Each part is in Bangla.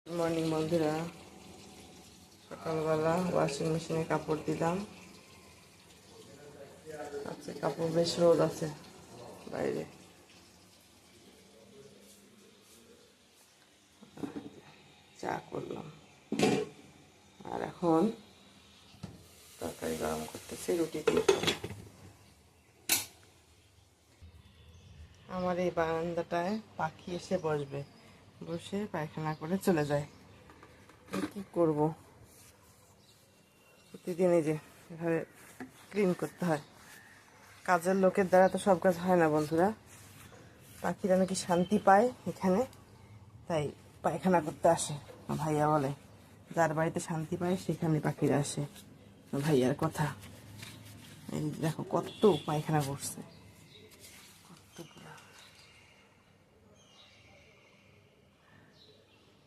গুড মর্নিং বন্ধুরা, সকালবেলা ওয়াশিং মেশিনে কাপড় দিলাম। আজকে কাপড় বেশ রোদ আছে বাইরে। চা করলাম আর এখন তরকারি গরম করতেছি, রুটি দিয়ে খাবো। আমার এই বারান্দাটায় পাখি এসে বসবে, বসে পায়খানা করে চলে যায়। কি করব, প্রতিদিন এই যে এভাবে ক্লিন করতে হয়। কাজের লোকের দ্বারা তো সব কাজ হয় না বন্ধুরা। পাখিরা নাকি শান্তি পায় এখানে, তাই পায়খানা করতে আসে। ভাইয়া বলে যার বাড়িতে শান্তি পায় সেখানে পাখিরা আসে। ভাইয়ার কথা। এই দেখো কত পায়খানা করছে, কতগুলো।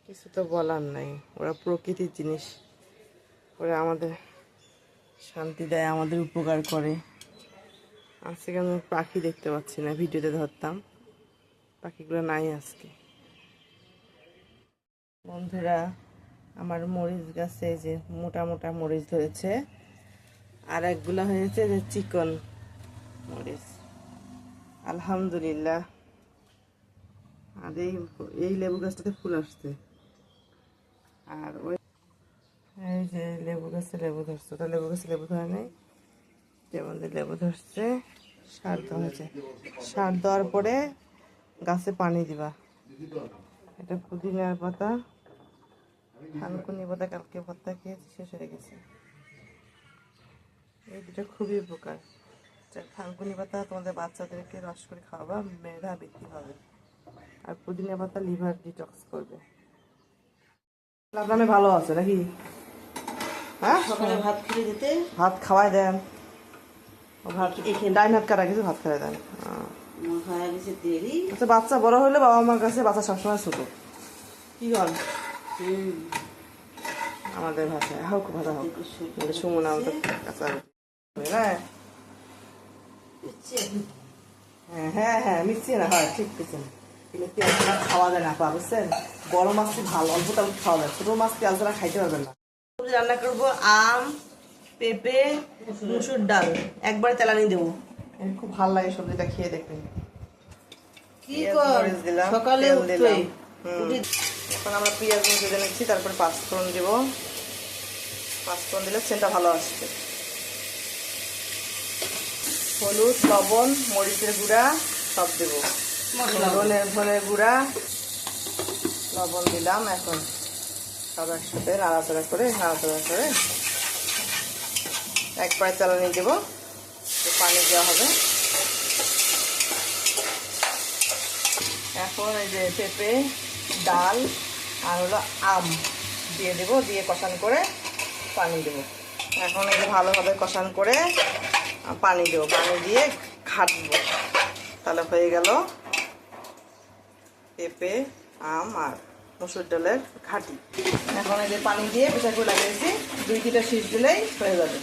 কিছু তো বলার নাই, ওরা প্রকৃতির জিনিস, ওরা আমাদের শান্তি দেয়, আমাদের উপকার করে। আজকে আমি পাখি দেখতে পাচ্ছি না, ভিডিওতে ধরতাম, পাখিগুলো নাই আজকে। বন্ধুরা, আমার মরিচ গাছে যে মোটা মোটা মরিচ ধরেছে, আর একগুলা হয়েছে যে চিকন মরিচ। আলহামদুলিল্লাহ। আর এই লেবু গাছটাতে ফুল আসছে। আর ওই এই যে লেবু গাছে লেবু ধরছে, ওটা লেবু গাছে লেবু ধরে নেই, যেমন লেবু ধরছে। সার দেওয়া হয়েছে, সার দেওয়ার পরে গাছে পানি দিবা। এটা পুদিনার পাতা, থানকুনি পাতা, কালকে ভর্তা খেয়েছি, শেষ হয়ে গেছে। এই দুটো খুবই উপকার। থানকুনি পাতা তোমাদের বাচ্চাদেরকে রস করে খাওয়াবা, মেধা বৃদ্ধি হবে। আর পুদিনা পাতা লিভার ডিটক্স করবে। আপনার ভালো আছে নাকি? হ্যাঁ, সকালে ভাত খেয়ে দিতে, ভাত খাওয়াই দেন। ভাত ডাইন হাত কাটা কিছু ভাত খাওয়াই দেন। হয়ে গেছে দেরি। আচ্ছা, বাচ্চা বড় হলে বাবা মার কাছে বাচ্চা সবসময় ছোট। কি বল? আমাদের ভাষায় হোক, ভাষা হোক, সুমন আমাদের কাছে। হ্যাঁ হ্যাঁ হ্যাঁ, মিশিয়ে না, হয় ঠিক পেয়েছেন। পেঁয়াজ ছাড়া খাওয়া যায় না, বুঝছেন? বড় মাছটি ভালো, অল্প তেল খাওয়া যায়, ছোট মাছ পেঁয়াজ ছাড়া খাইতে পারবেন না। রান্না করবো আম, পেঁপে, মুসুর ডাল, একবারে তেলানি দেবো। খুব ভালো লাগে সবজিটা, খেয়ে দেখবেন। কি কর সকালে উঠে এখন আমরা পেঁয়াজ ভেজে নিচ্ছি, তারপরে পাঁচফোড়ন দেবো। পাঁচফোড়ন দিলে সেন্টটা ভালো আসছে। হলুদ, লবণ, মরিচের গুঁড়া সব দেবো, ধনের গুঁড়া, লবণ দিলাম। এখন সব একসাথে নাড়াচাড়া করে একবারে চালানি দেবো, পানি দেওয়া হবে। এখন এই যে পেঁপে, ডাল আর হলো আম দিয়ে দেবো, দিয়ে কষান করে পানি দেবো। এখন এই যে ভালোভাবে কষান করে পানি দেবো, পানি দিয়ে ঘাটবো, তাহলে হয়ে গেল পেঁপে, আম আর মসুর ডালের ঘাটি। এখন এই যে পানি দিয়ে প্রেসার কুকারে লাগিয়েছি, 2-3টা সিটি দিলেই হয়ে যাবে।